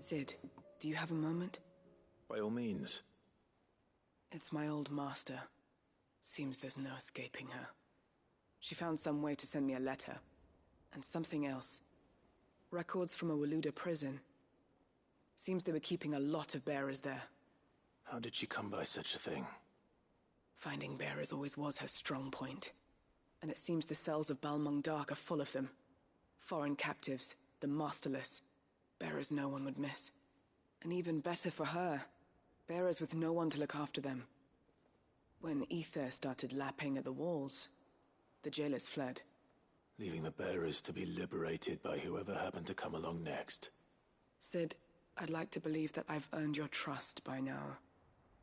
Cid, do you have a moment? By all means. It's my old master. Seems there's no escaping her. She found some way to send me a letter. And something else. Records from a Waluda prison. Seems they were keeping a lot of bearers there. How did she come by such a thing? Finding bearers always was her strong point. And it seems the cells of Balmung Dark are full of them. Foreign captives, the masterless. Bearers no one would miss. And even better for her, bearers with no one to look after them. When Ether started lapping at the walls, the jailers fled. Leaving the bearers to be liberated by whoever happened to come along next. Cid, I'd like to believe that I've earned your trust by now.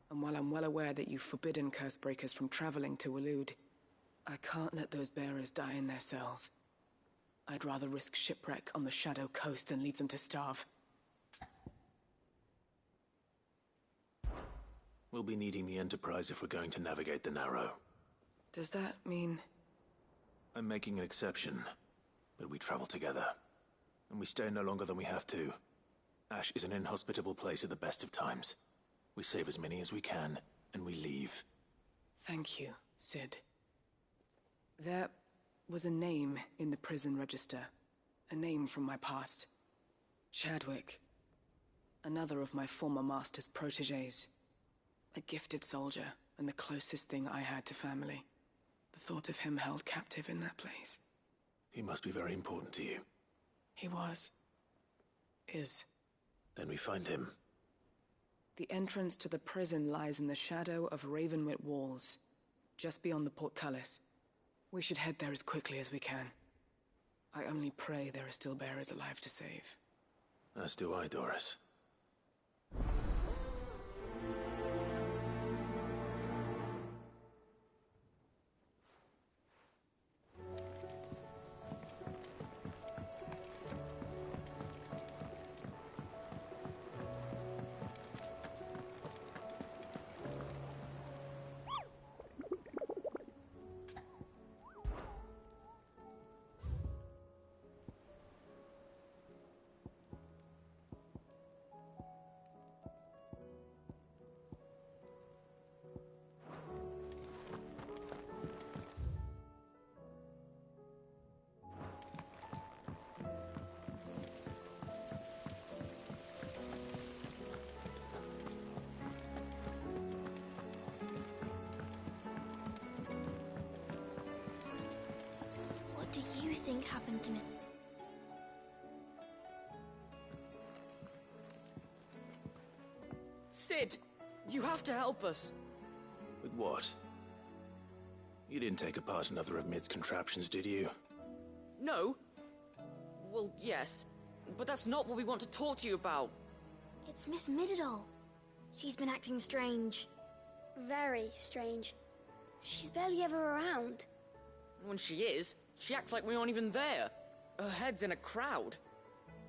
And while I'm well aware that you've forbidden Cursebreakers from traveling to Waloed, I can't let those bearers die in their cells. I'd rather risk shipwreck on the Shadow Coast than leave them to starve. We'll be needing the Enterprise if we're going to navigate the Narrow. Does that mean... I'm making an exception, but we travel together. And we stay no longer than we have to. Ash is an inhospitable place at the best of times. We save as many as we can, and we leave. Thank you, Cid. There was a name in the prison register. A name from my past. Chadwick. Another of my former master's protégés. A gifted soldier, and the closest thing I had to family. The thought of him held captive in that place. He must be very important to you. He was. Is. Then we find him. The entrance to the prison lies in the shadow of Ravenwit Walls, just beyond the portcullis. We should head there as quickly as we can. I only pray there are still bearers alive to save. As do I, Doris. What do you think happened to Miss... Cid! You have to help us! With what? You didn't take apart another of Mid's contraptions, did you? No? Well, yes. But that's not what we want to talk to you about. It's Miss Mididol. She's been acting strange. Very strange. She's barely ever around. When she is, she acts like we aren't even there. Her head's in a crowd.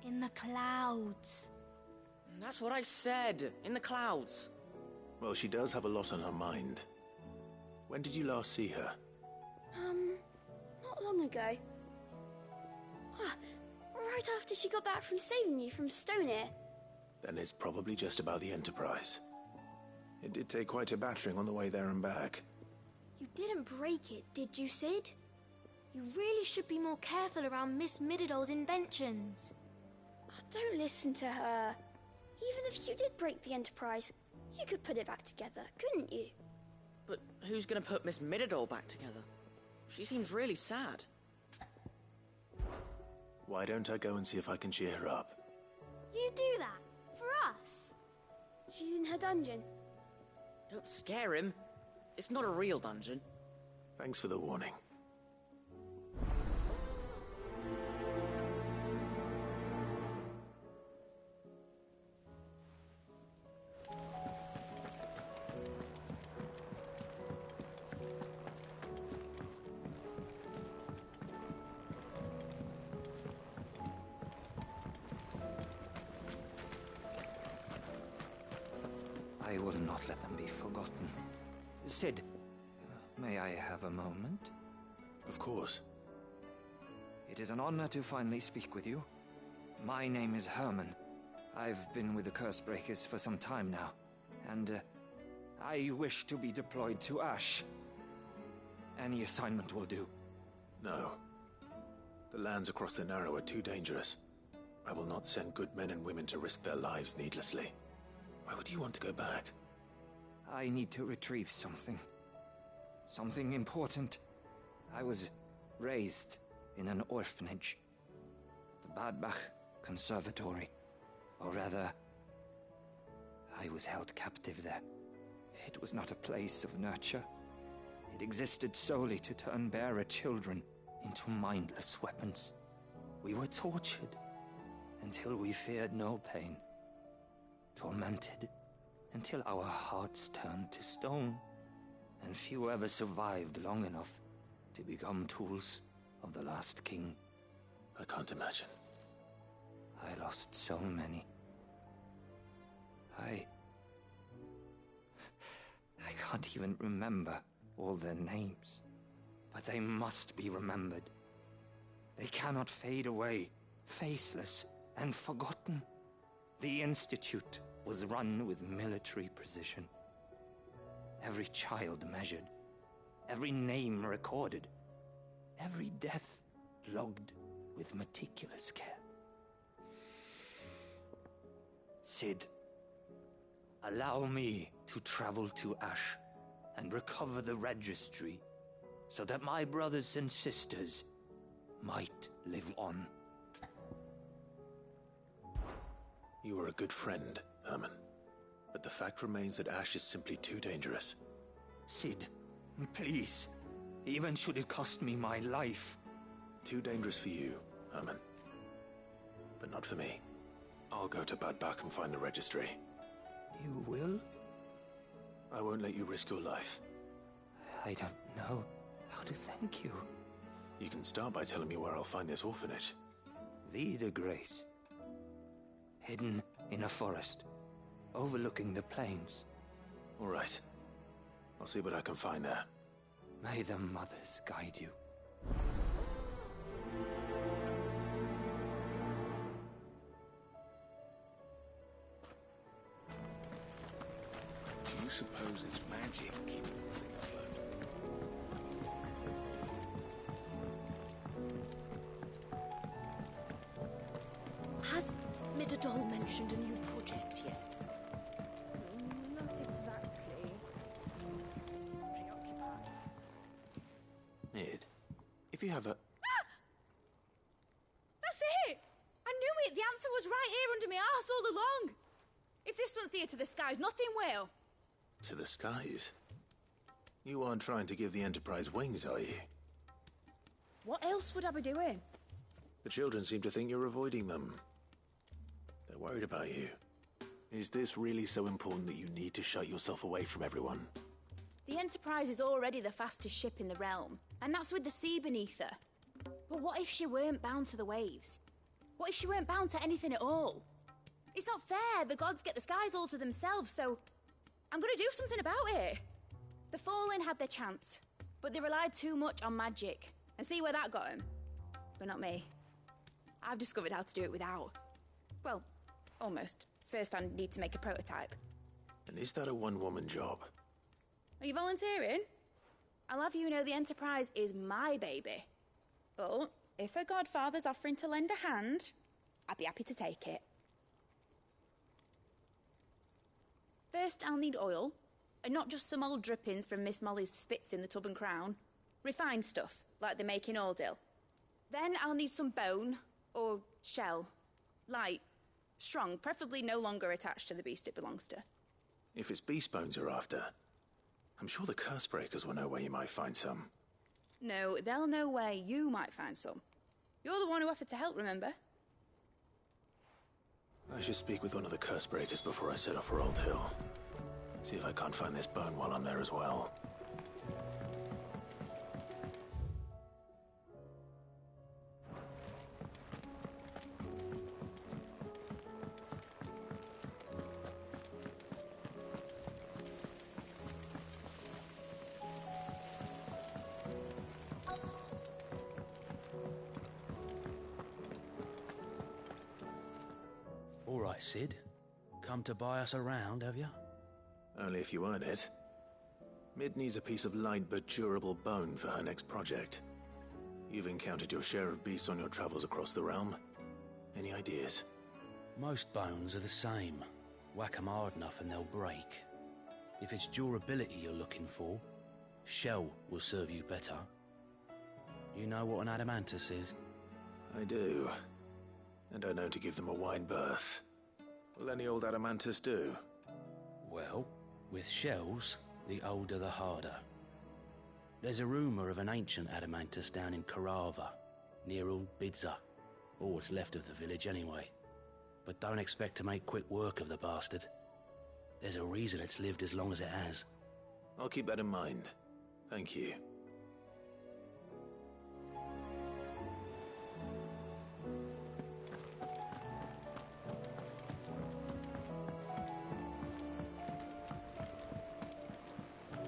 In the clouds. That's what I said. In the clouds. Well, she does have a lot on her mind. When did you last see her? Not long ago. Right after she got back from saving you from Stoneir. Then it's probably just about the Enterprise. It did take quite a battering on the way there and back. You didn't break it, did you, Cid? You really should be more careful around Miss Mididol's inventions. Don't listen to her. Even if you did break the Enterprise, you could put it back together, couldn't you? But who's gonna put Miss Mididol back together? She seems really sad. Why don't I go and see if I can cheer her up? You do that? For us? She's in her dungeon. Don't scare him. It's not a real dungeon. Thanks for the warning. I will not let them be forgotten. Cid, may I have a moment? Of course. It is an honor to finally speak with you. My name is Herman. I've been with the Cursebreakers for some time now, and I wish to be deployed to Ash. Any assignment will do. No. The lands across the Narrow are too dangerous. I will not send good men and women to risk their lives needlessly. Why would you want to go back? I need to retrieve something. Something important. I was raised in an orphanage. The Bad Bach Conservatory. Or rather, I was held captive there. It was not a place of nurture. It existed solely to turn bearer children into mindless weapons. We were tortured until we feared no pain. Tormented until our hearts turned to stone. And few ever survived long enough to become tools of the last king. I can't imagine. I lost so many. I can't even remember all their names. But they must be remembered. They cannot fade away, faceless and forgotten. The Institute was run with military precision. Every child measured, every name recorded, every death logged with meticulous care. Cid, allow me to travel to Ash and recover the registry so that my brothers and sisters might live on. You were a good friend, Herman. But the fact remains that Ash is simply too dangerous. Cid, please, even should it cost me my life. Too dangerous for you, Herman. But not for me. I'll go to Bad Bach and find the registry. You will? I won't let you risk your life. I don't know how to thank you. You can start by telling me where I'll find this orphanage. Vida Grace. Hidden in a forest, overlooking the plains. All right. I'll see what I can find there. May the mothers guide you. Do you suppose it's magic keeping the thing afloat? Has Midadol mentioned a new project yet? Not exactly. He seems preoccupied. Nid, if you have a... That's it! I knew it! The answer was right here under my arse all along! If this doesn't steer to the skies, nothing will! To the skies? You aren't trying to give the Enterprise wings, are you? What else would I be doing? The children seem to think you're avoiding them. They're worried about you. Is this really so important that you need to shut yourself away from everyone? The Enterprise is already the fastest ship in the realm, and that's with the sea beneath her. But what if she weren't bound to the waves? What if she weren't bound to anything at all? It's not fair. The gods get the skies all to themselves, so I'm gonna do something about it. The Fallen had their chance, but they relied too much on magic. And see where that got them? But not me. I've discovered how to do it without. Well, almost. First I need to make a prototype. And is that a one-woman job? Are you volunteering? I'll have you know the Enterprise is my baby. But if a godfather's offering to lend a hand, I'd be happy to take it. First, I'll need oil, and not just some old drippings from Miss Molly's spits in the Tub and Crown. Refined stuff, like they make in Ordil. Then I'll need some bone, or shell. Light, strong, preferably no longer attached to the beast it belongs to. If it's beast bones you're after, I'm sure the Cursebreakers will know where you might find some. No, they'll know where you might find some. You're the one who offered to help, remember? I should speak with one of the Cursebreakers before I set off for Old Hill. See if I can't find this bone while I'm there as well. All right, Sid. Come to buy us around, have you? Only if you earn it. Mid needs a piece of light but durable bone for her next project. You've encountered your share of beasts on your travels across the realm. Any ideas? Most bones are the same. Whack 'em hard enough and they'll break. If it's durability you're looking for, shell will serve you better. You know what an adamantus is? I do. And I know to give them a wide berth. Will any old adamantus do? Well, with shells, the older the harder. There's a rumour of an ancient adamantus down in Karava, near Old Bidza. Or what's left of the village anyway. But don't expect to make quick work of the bastard. There's a reason it's lived as long as it has. I'll keep that in mind. Thank you.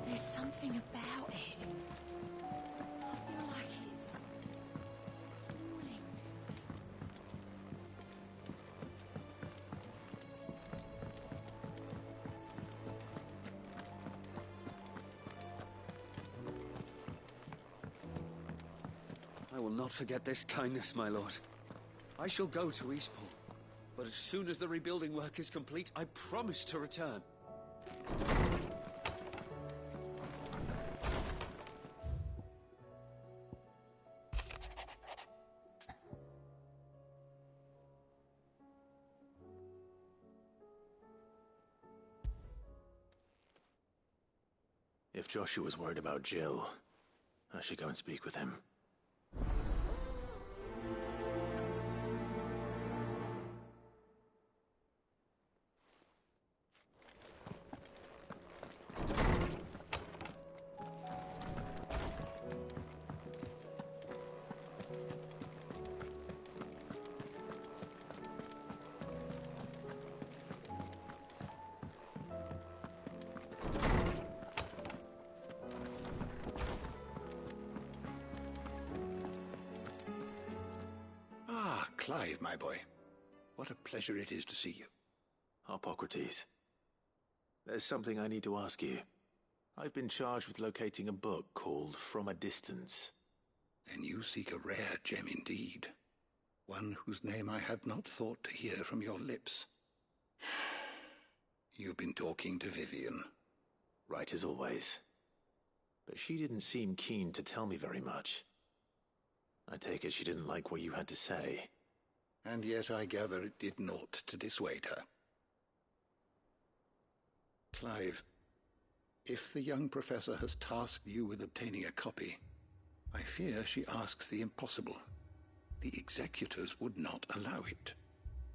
There's something about it. I feel like it's falling. I will not forget this kindness, my lord. I shall go to Eastport, but as soon as the rebuilding work is complete, I promise to return. If Joshua's worried about Jill, I should go and speak with him. Clive, my boy. What a pleasure it is to see you. Harpocrates. There's something I need to ask you. I've been charged with locating a book called From a Distance. Then you seek a rare gem indeed. One whose name I had not thought to hear from your lips. You've been talking to Vivian. Right as always. But she didn't seem keen to tell me very much. I take it she didn't like what you had to say. And yet I gather it did naught to dissuade her. Clive, if the young professor has tasked you with obtaining a copy, I fear she asks the impossible. The executors would not allow it.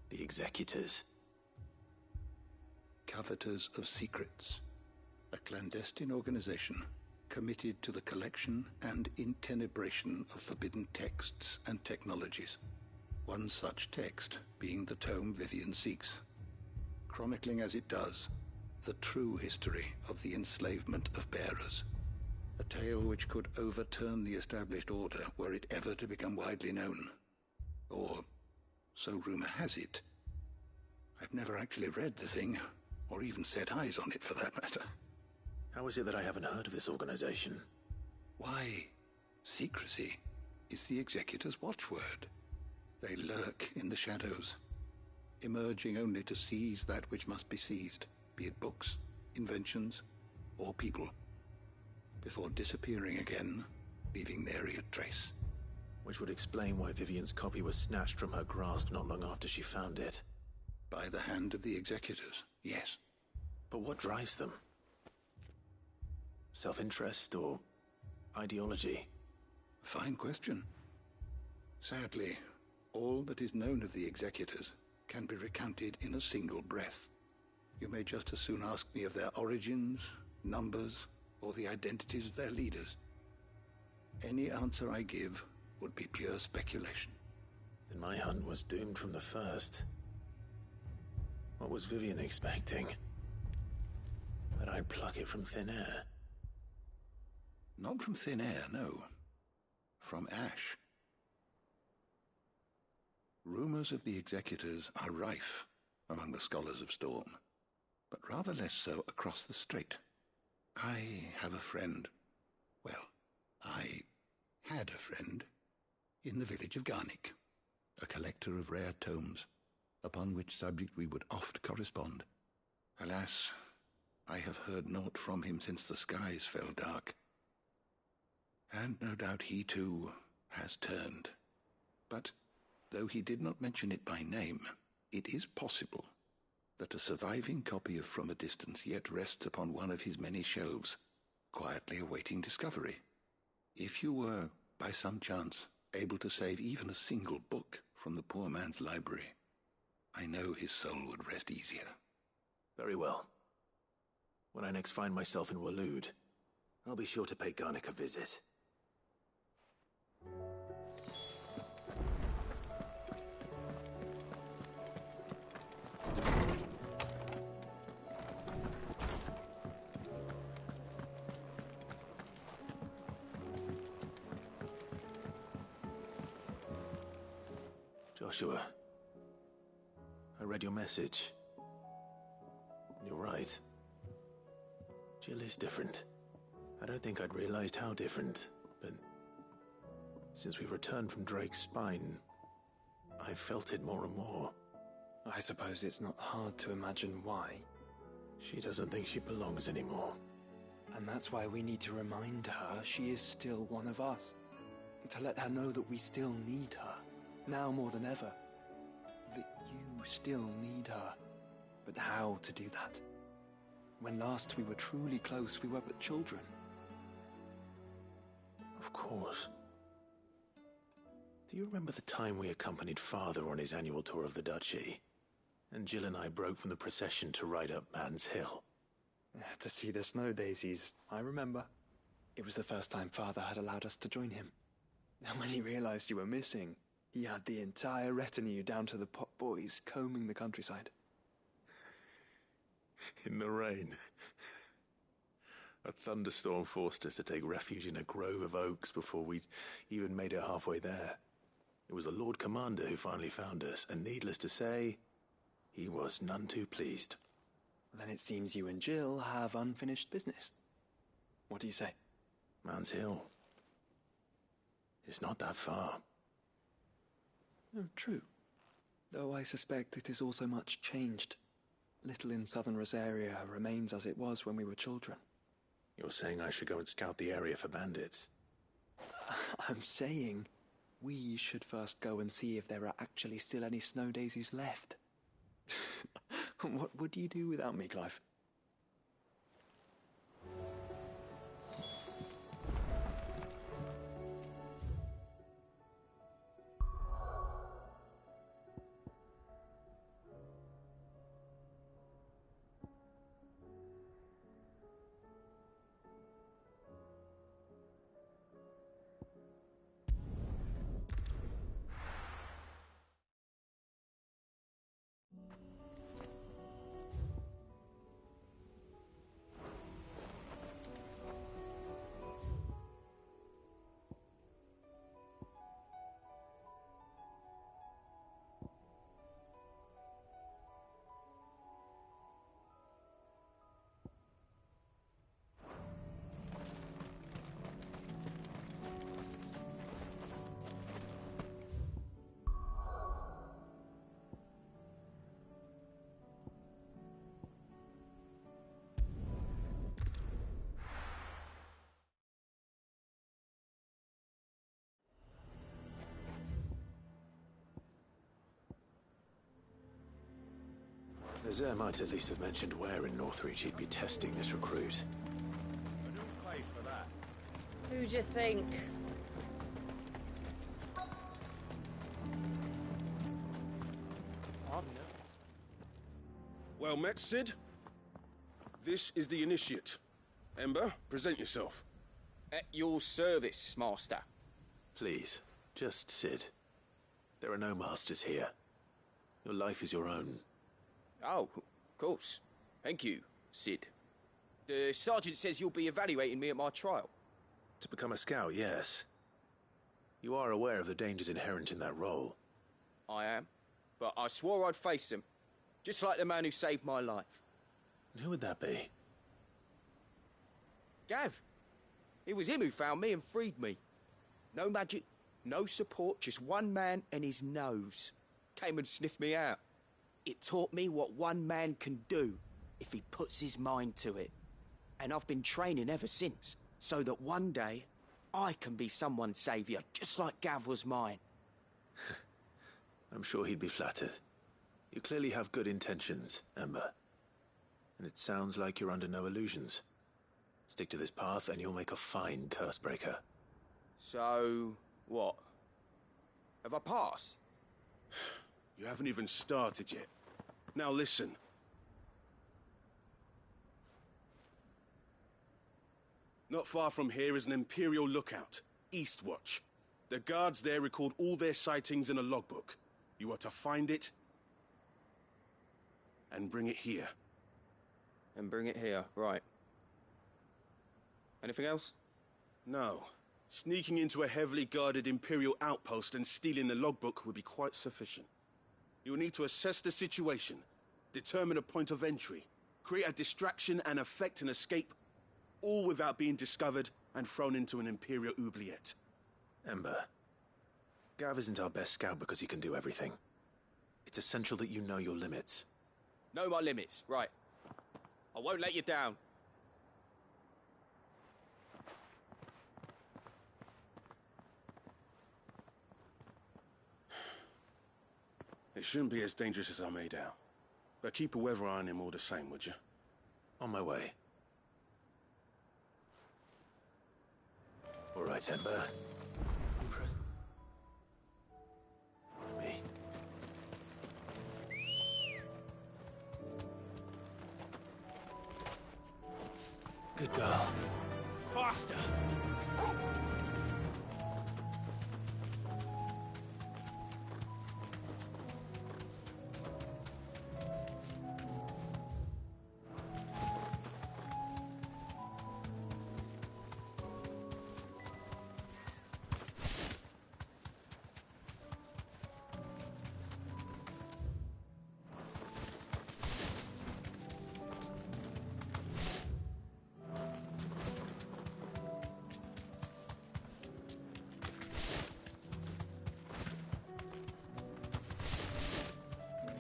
The executors? Coveters of Secrets. A clandestine organization committed to the collection and intenebration of forbidden texts and technologies. One such text being the tome Vivian seeks, chronicling as it does the true history of the enslavement of bearers. A tale which could overturn the established order were it ever to become widely known. Or, so rumor has it. I've never actually read the thing, or even set eyes on it for that matter. How is it that I haven't heard of this organization? Why, secrecy is the Executor's watchword. They lurk in the shadows, emerging only to seize that which must be seized, be it books, inventions, or people, before disappearing again, leaving nary a trace. Which would explain why Vivian's copy was snatched from her grasp not long after she found it. By the hand of the Executors, yes. But what drives them? Self-interest or ideology? Fine question. Sadly, all that is known of the Executors can be recounted in a single breath. You may just as soon ask me of their origins, numbers, or the identities of their leaders. Any answer I give would be pure speculation. Then my hunt was doomed from the first. What was Vivian expecting? That I'd pluck it from thin air? Not from thin air, no. From ash. Rumors of the Executors are rife, among the scholars of Storm, but rather less so across the strait. I have a friend. Well, I had a friend in the village of Garnick, a collector of rare tomes, upon which subject we would oft correspond. Alas, I have heard naught from him since the skies fell dark. And no doubt he too has turned. But though he did not mention it by name, it is possible that a surviving copy of From a Distance yet rests upon one of his many shelves, quietly awaiting discovery. If you were, by some chance, able to save even a single book from the poor man's library, I know his soul would rest easier. Very well. When I next find myself in Waloed, I'll be sure to pay Garnick a visit. Joshua, I read your message. You're right. Jill is different. I don't think I'd realized how different, but since we returned from Drake's spine, I've felt it more and more. I suppose it's not hard to imagine why. She doesn't think she belongs anymore. And that's why we need to remind her she is still one of us. To let her know that we still need her, now more than ever. That you still need her. But how to do that? When last we were truly close, we were but children. Of course. Do you remember the time we accompanied Father on his annual tour of the Duchy? And Jill and I broke from the procession to ride up Man's Hill. To see the snow daisies, I remember. It was the first time Father had allowed us to join him. And when he realized you were missing, he had the entire retinue down to the pot boys combing the countryside. In the rain. A thunderstorm forced us to take refuge in a grove of oaks before we'd even made it halfway there. It was the Lord Commander who finally found us, and needless to say, he was none too pleased. Then it seems you and Jill have unfinished business. What do you say? Man's Hill. It's not that far. Oh, true. Though I suspect it is also much changed. Little in southern Rosaria remains as it was when we were children. You're saying I should go and scout the area for bandits? I'm saying we should first go and see if there are actually still any snow daisies left. What would you do without me, Clive? Nazaire might at least have mentioned where in Northreach he'd be testing this recruit. I don't pay for that. Who do you think? Well met, Cid. This is the Initiate. Ember, present yourself. At your service, Master. Please, just Cid. There are no masters here. Your life is your own. Oh, of course. Thank you, Cid. The Sergeant says you'll be evaluating me at my trial. To become a scout, yes. You are aware of the dangers inherent in that role. I am. But I swore I'd face them. Just like the man who saved my life. And who would that be? Gav. It was him who found me and freed me. No magic, no support, just one man and his nose. Came and sniffed me out. It taught me what one man can do if he puts his mind to it. And I've been training ever since, so that one day I can be someone's saviour, just like Gav was mine. I'm sure he'd be flattered. You clearly have good intentions, Ember. And it sounds like you're under no illusions. Stick to this path and you'll make a fine Cursebreaker. So, what? Have I passed? You haven't even started yet. Now listen. Not far from here is an Imperial lookout, Eastwatch. The guards there record all their sightings in a logbook. You are to find it and bring it here. And bring it here, right. Anything else? No. Sneaking into a heavily guarded Imperial outpost and stealing the logbook would be quite sufficient. You'll need to assess the situation, determine a point of entry, create a distraction and effect an escape, all without being discovered and thrown into an Imperial oubliette. Ember, Gav isn't our best scout because he can do everything. It's essential that you know your limits. Know my limits, right. I won't let you down. It shouldn't be as dangerous as I made out. But keep a weather eye on him all the same, would you? On my way. All right, Ember. I'm present. Me. Good girl. Faster!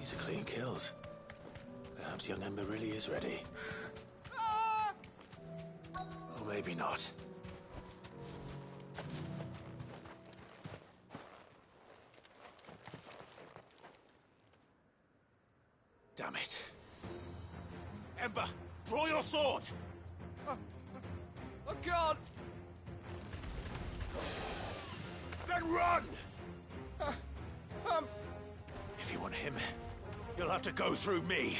These are clean kills. Perhaps young Ember really is ready. Or maybe not. Damn it. Ember, draw your sword! I can't! Then run! If you want him, you'll have to go through me.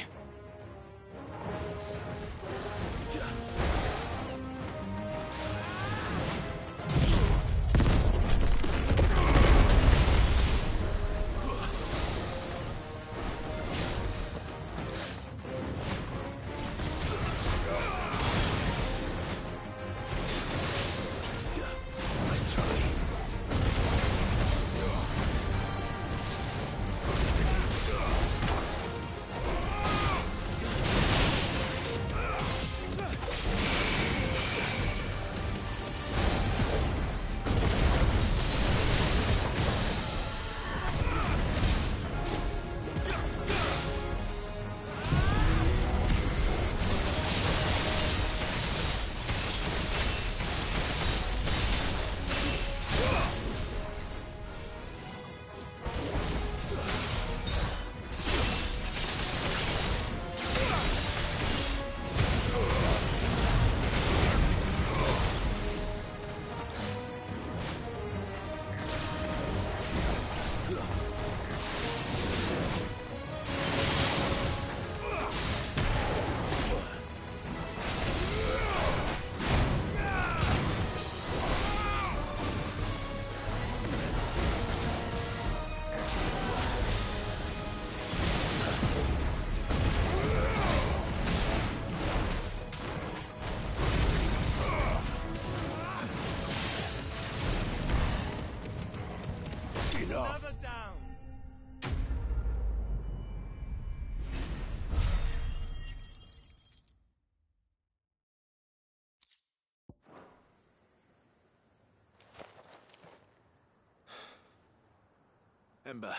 Ember,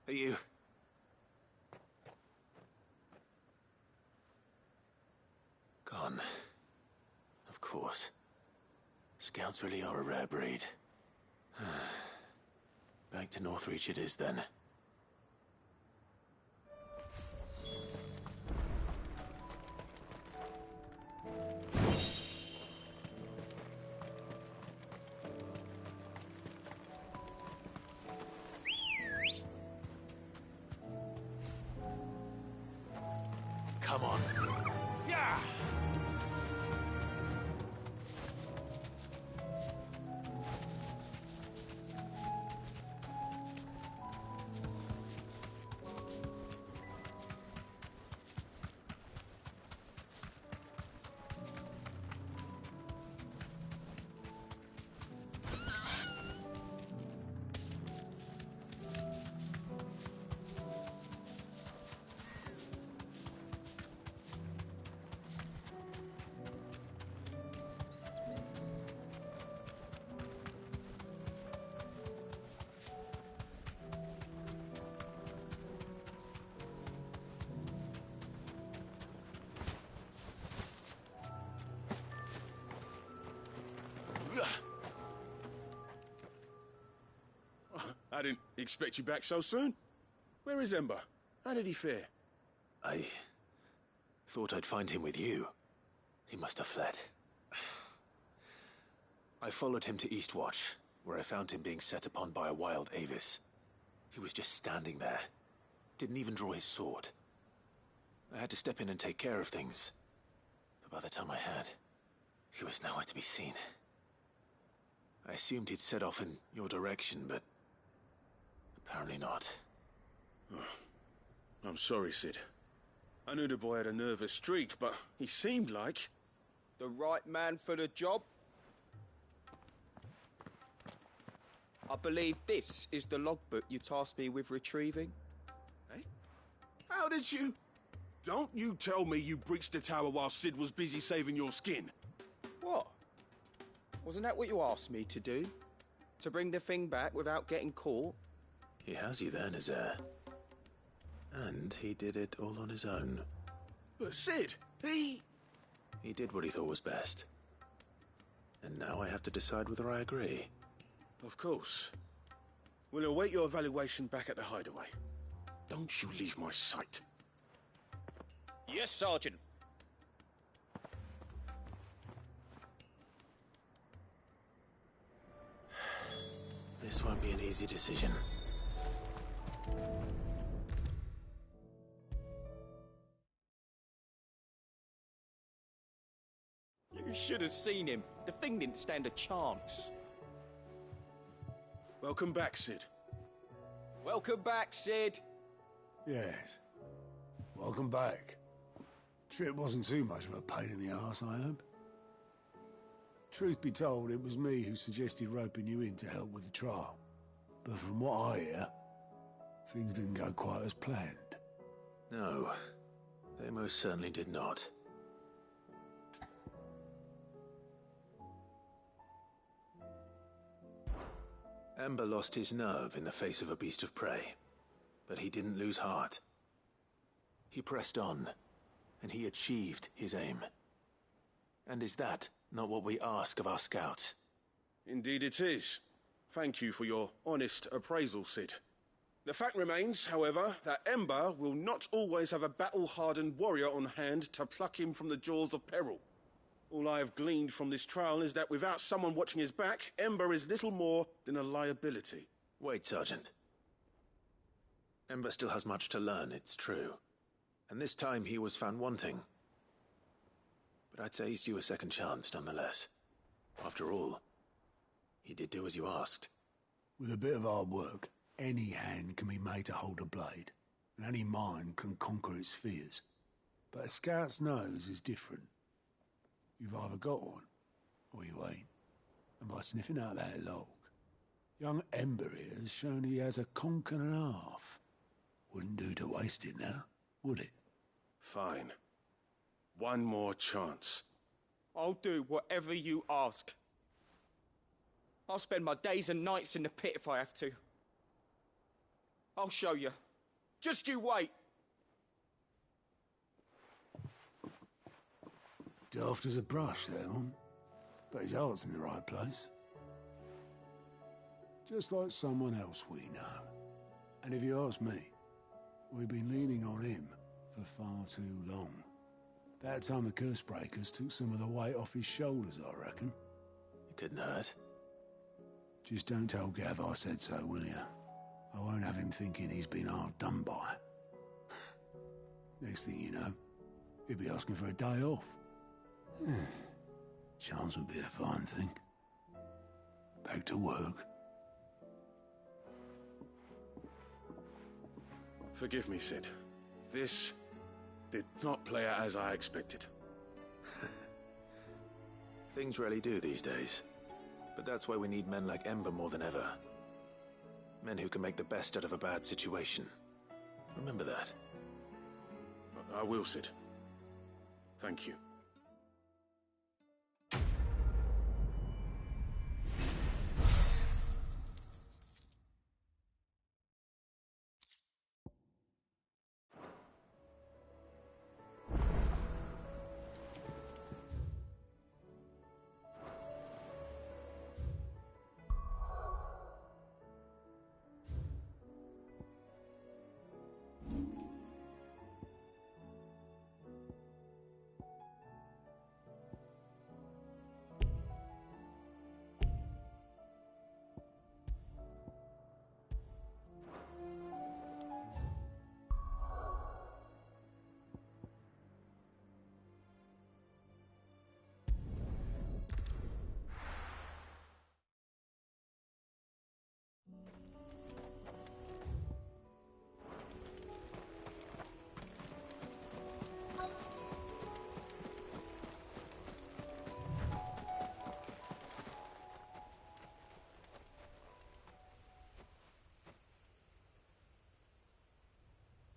are you... Gone. Of course. Scouts really are a rare breed. Back to Northreach it is, then. Come on. Yeah! I didn't expect you back so soon. Where is Ember? How did he fare? I thought I'd find him with you. He must have fled. I followed him to Eastwatch, where I found him being set upon by a wild Avis. He was just standing there. Didn't even draw his sword. I had to step in and take care of things. But by the time I had, he was nowhere to be seen. I assumed he'd set off in your direction, but apparently not. Oh, I'm sorry, Cid. I knew the boy had a nervous streak, but he seemed like... The right man for the job? I believe this is the logbook you tasked me with retrieving. Eh? How did you... Don't you tell me you breached the tower while Cid was busy saving your skin. What? Wasn't that what you asked me to do? To bring the thing back without getting caught? He has you there, Nazair. And he did it all on his own. But Cid, he did what he thought was best. And now I have to decide whether I agree. Of course. We'll await your evaluation back at the hideaway. Don't you leave my sight. Yes, Sergeant. This won't be an easy decision. You should have seen him. The thing didn't stand a chance. Welcome back, Cid. Welcome back, Cid. Yes. Welcome back. Trip wasn't too much of a pain in the arse, I hope. Truth be told, it was me who suggested roping you in to help with the trial. But from what I hear, things didn't go quite as planned. No, they most certainly did not. Ember lost his nerve in the face of a beast of prey, but he didn't lose heart. He pressed on, and he achieved his aim. And is that not what we ask of our scouts? Indeed it is. Thank you for your honest appraisal, Cid. The fact remains, however, that Ember will not always have a battle-hardened warrior on hand to pluck him from the jaws of peril. All I have gleaned from this trial is that without someone watching his back, Ember is little more than a liability. Wait, Sergeant. Ember still has much to learn, it's true. And this time he was found wanting. But I'd say he's due a second chance, nonetheless. After all, he did do as you asked. With a bit of hard work, any hand can be made to hold a blade, and any mind can conquer its fears. But a scout's nose is different. You've either got one, or you ain't. And by sniffing out that log, young Ember here has shown he has a conch and a half. Wouldn't do to waste it now, would it? Fine. One more chance. I'll do whatever you ask. I'll spend my days and nights in the pit if I have to. I'll show you. Just you wait. Daft as a brush, that one. But his heart's in the right place. Just like someone else we know. And if you ask me, we've been leaning on him for far too long. About time the Cursebreakers took some of the weight off his shoulders, I reckon. It couldn't hurt. Just don't tell Gav I said so, will you? I won't have him thinking he's been hard done by. Next thing you know, he'll be asking for a day off. Chance would be a fine thing. Back to work. Forgive me, Sid. This did not play out as I expected. Things rarely do these days. But that's why we need men like Ember more than ever. Men who can make the best out of a bad situation. Remember that. I will, Sid. Thank you.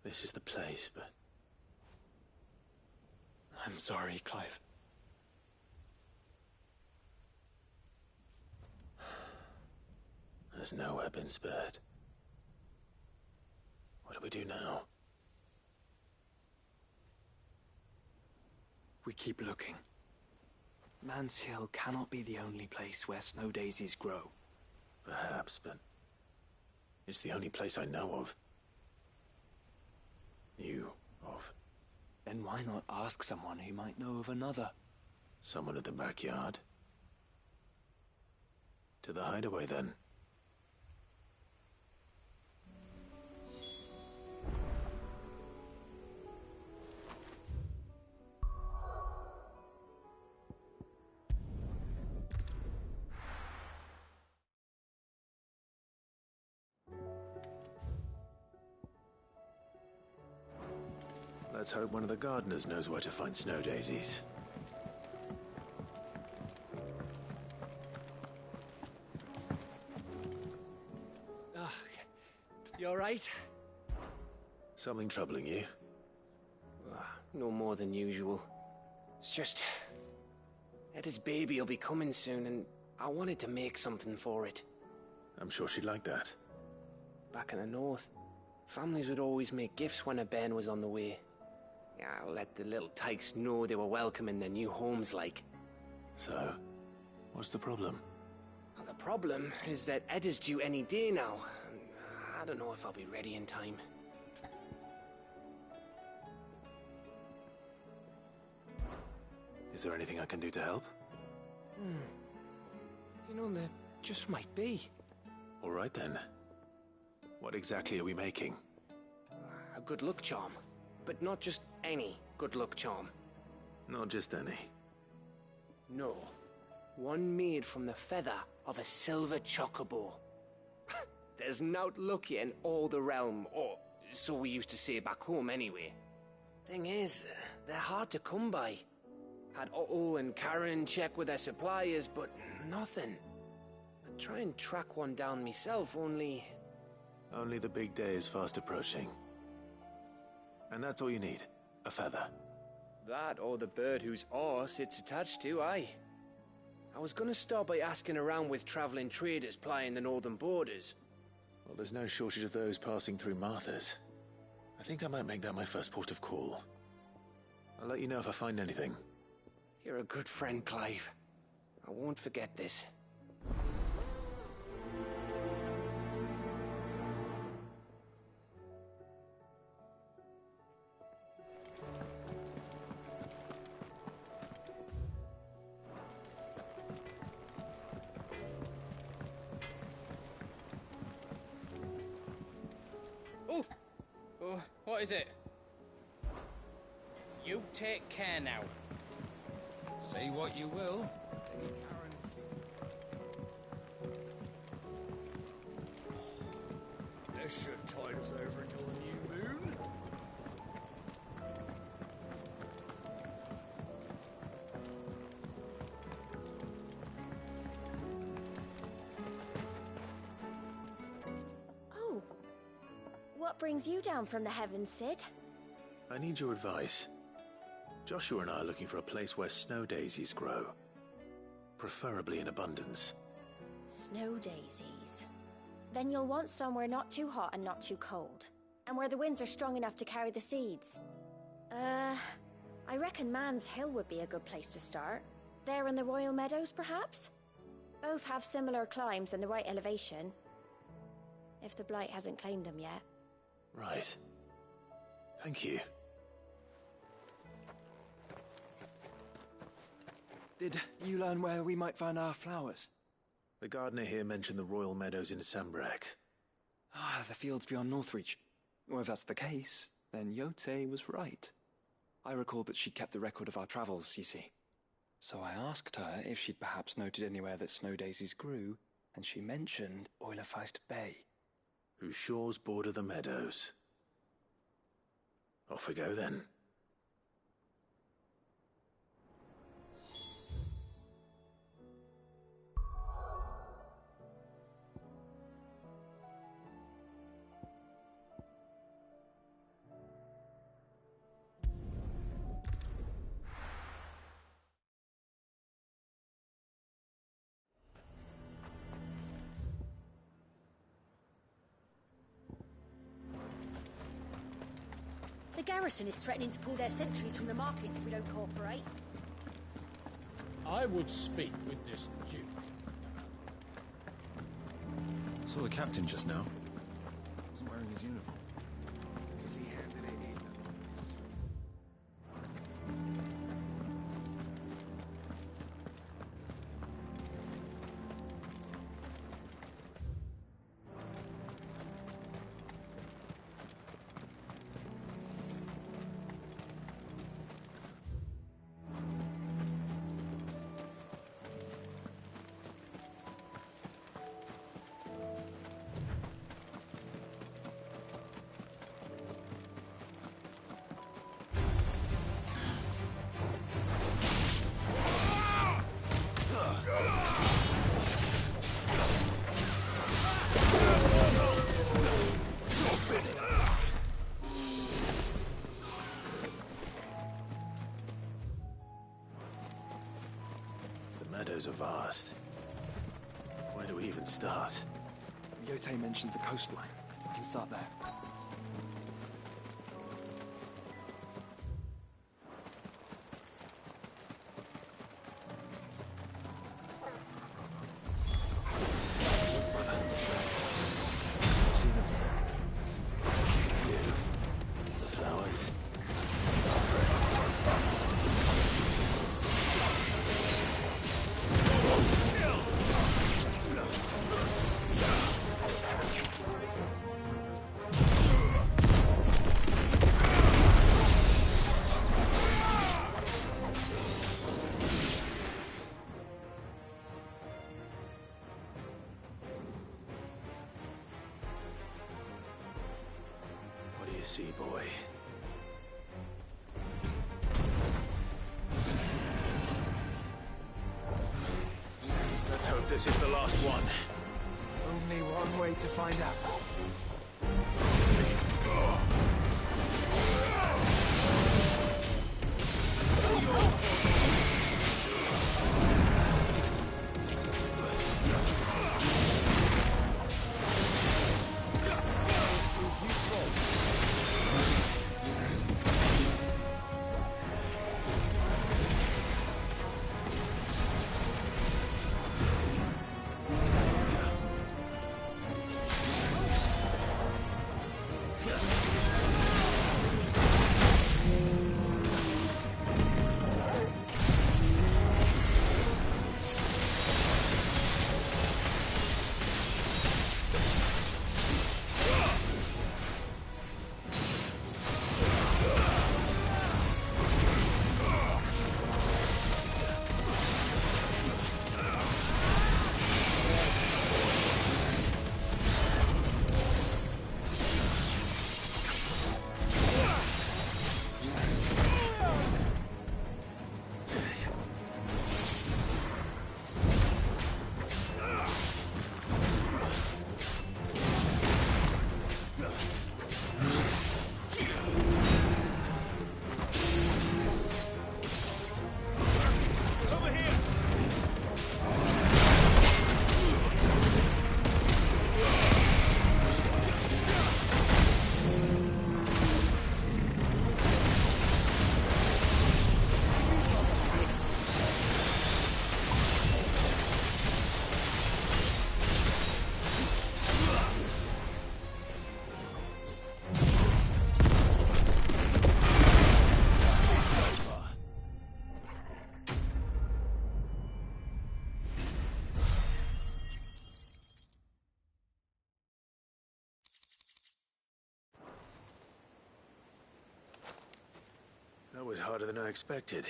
This is the place, but... I'm sorry, Clive. There's nowhere been spared. What do we do now? We keep looking. Mans Hill cannot be the only place where snow daisies grow. Perhaps, but... it's the only place I know of. Knew of. Then why not ask someone who might know of another? Someone at the backyard? To the hideaway, then. Let's hope one of the gardeners knows where to find snow daisies. You alright? Something troubling you? No more than usual. It's just... Etta's baby will be coming soon, and I wanted to make something for it. I'm sure she'd like that. Back in the north, families would always make gifts when a bairn was on the way. Yeah, let the little tykes know they were welcome in their new homes, like. So, what's the problem? Well, the problem is that Etta's due any day now. And I don't know if I'll be ready in time. Is there anything I can do to help? You know, there just might be. All right, then. What exactly are we making? A good luck charm. But not just any good luck charm. Not just any. No. One made from the feather of a silver chocobo. There's naught lucky in all the realm, or so we used to say back home anyway. Thing is, they're hard to come by. Had Otto and Karen check with their suppliers, but nothing. I'd try and track one down myself, only... Only the big day is fast approaching. And that's all you need, a feather. That or the bird whose horse it's attached to, aye. I was gonna start by asking around with traveling traders plying the northern borders. Well, there's no shortage of those passing through Martha's. I think I might make that my first port of call. I'll let you know if I find anything. You're a good friend, Clive. I won't forget this. Oh, what is it? You take care now. Say what you will. This should tide us over till the new moon. Oh. What brings you down from the heavens, Cid? I need your advice. Joshua and I are looking for a place where snow daisies grow. Preferably in abundance. Snow daisies. Then you'll want somewhere not too hot and not too cold. And where the winds are strong enough to carry the seeds. I reckon Man's Hill would be a good place to start. There in the Royal Meadows, perhaps? Both have similar climbs and the right elevation. If the Blight hasn't claimed them yet. Right. Thank you. Did you learn where we might find our flowers? The gardener here mentioned the Royal Meadows in Sambrac. Ah, the fields beyond Northreach. Well, if that's the case, then Yote was right. I recalled that she kept a record of our travels, you see. So I asked her if she'd perhaps noted anywhere that snow daisies grew, and she mentioned Oilafeist Bay. Whose shores border the meadows. Off we go then. The garrison is threatening to pull their sentries from the markets if we don't cooperate. I would speak with this Duke. Saw the captain just now. Wasn't wearing his uniform. Because he handed it in. Are vast. Where do we even start? Yote mentioned the coastline. We can start there. See, boy. Let's hope this is the last one. Only one way to find out. That was harder than I expected.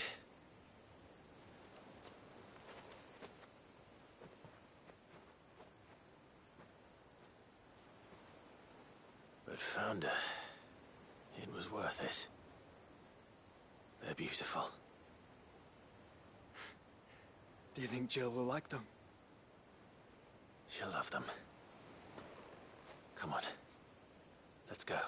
But found her. It was worth it. They're beautiful. Do you think Jill will like them? She'll love them. Come on. Let's go.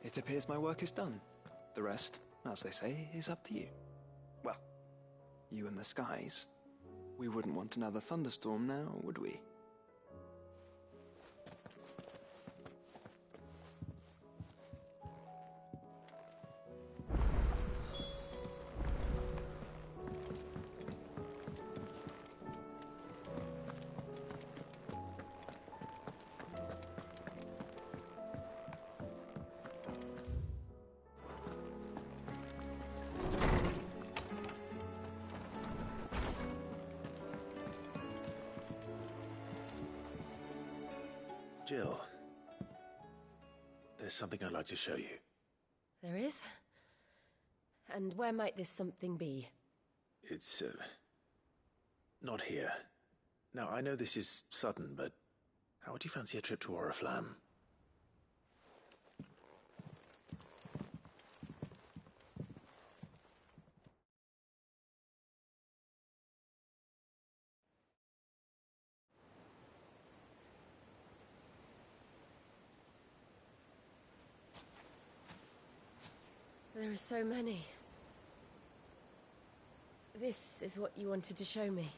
It appears my work is done. The rest, as they say, is up to you. Well, you and the skies. We wouldn't want another thunderstorm now, would we? Jill, there's something I'd like to show you. There is? And where might this something be? It's, not here. Now, I know this is sudden, but how would you fancy a trip to Oriflamme? There are so many. This is what you wanted to show me.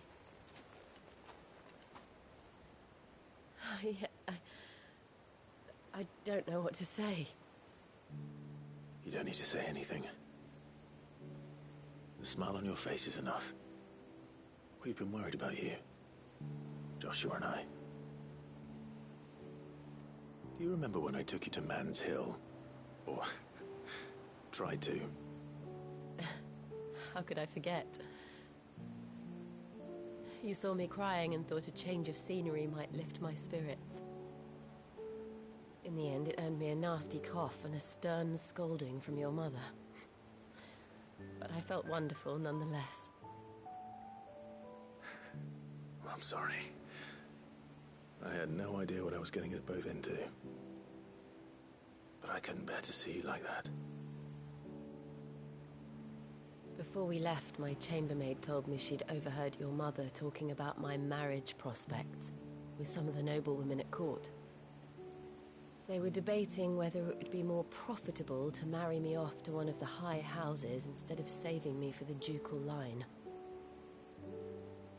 I don't know what to say. You don't need to say anything. The smile on your face is enough. We've been worried about you. Joshua and I. Do you remember when I took you to Man's Hill? Or tried to? How could I forget? You saw me crying and thought a change of scenery might lift my spirits. In the end, it earned me a nasty cough and a stern scolding from your mother. But I felt wonderful nonetheless. I'm sorry. I had no idea what I was getting us both into. But I couldn't bear to see you like that. Before we left, my chambermaid told me she'd overheard your mother talking about my marriage prospects with some of the noblewomen at court. They were debating whether it would be more profitable to marry me off to one of the high houses instead of saving me for the ducal line.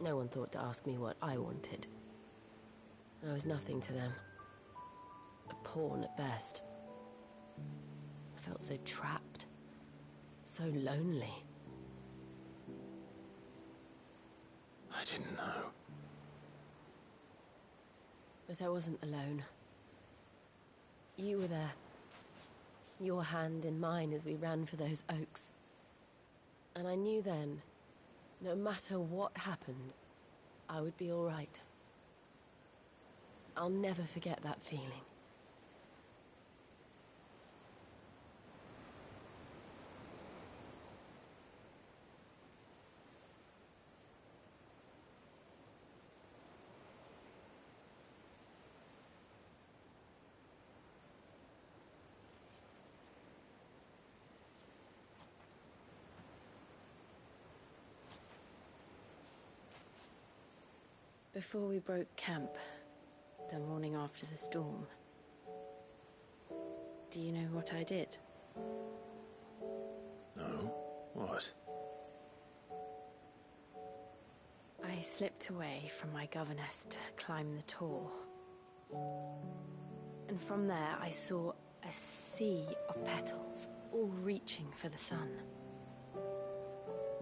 No one thought to ask me what I wanted. I was nothing to them. A pawn at best. I felt so trapped. So lonely. I didn't know. But I wasn't alone. You were there. Your hand in mine as we ran for those oaks. And I knew then, no matter what happened, I would be all right. I'll never forget that feeling. Before we broke camp, the morning after the storm, do you know what I did? No? What? I slipped away from my governess to climb the Tor. And from there I saw a sea of petals, all reaching for the sun.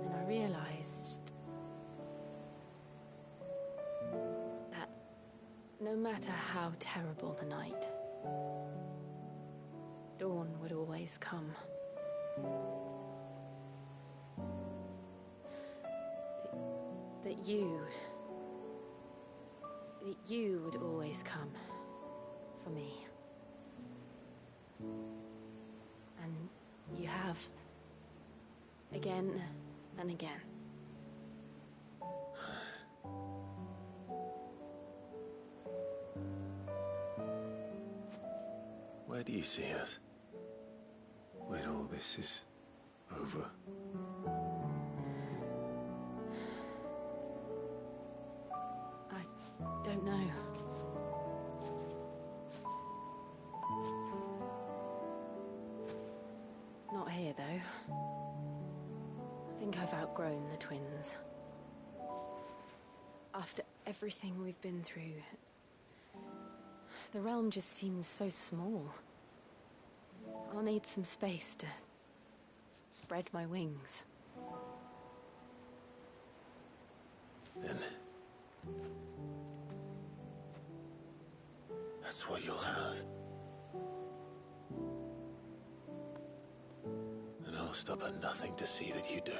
And I realized No matter how terrible the night, dawn would always come. That you would always come for me. And you have. Again and again. Where do you see us? When all this is over? I don't know. Not here, though. I think I've outgrown the twins. After everything we've been through, the realm just seems so small. I'll need some space to spread my wings. Then that's what you'll have. And I'll stop at nothing to see that you do.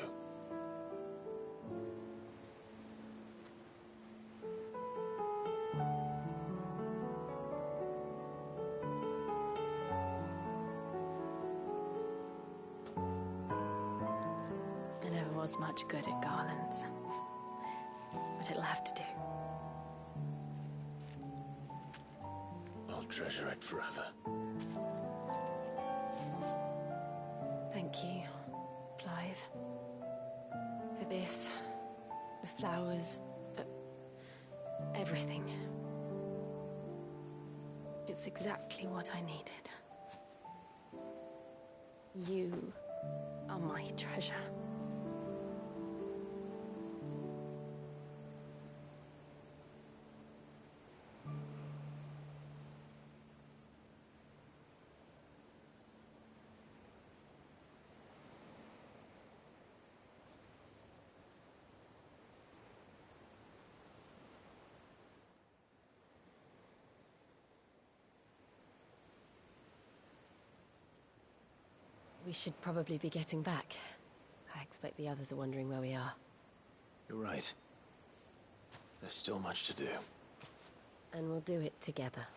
I never was much good at garlands, but it'll have to do. I'll treasure it forever. Thank you, Clive. For this, the flowers, for everything. It's exactly what I needed. You are my treasure. We should probably be getting back. I expect the others are wondering where we are. You're right. There's still much to do. And we'll do it together.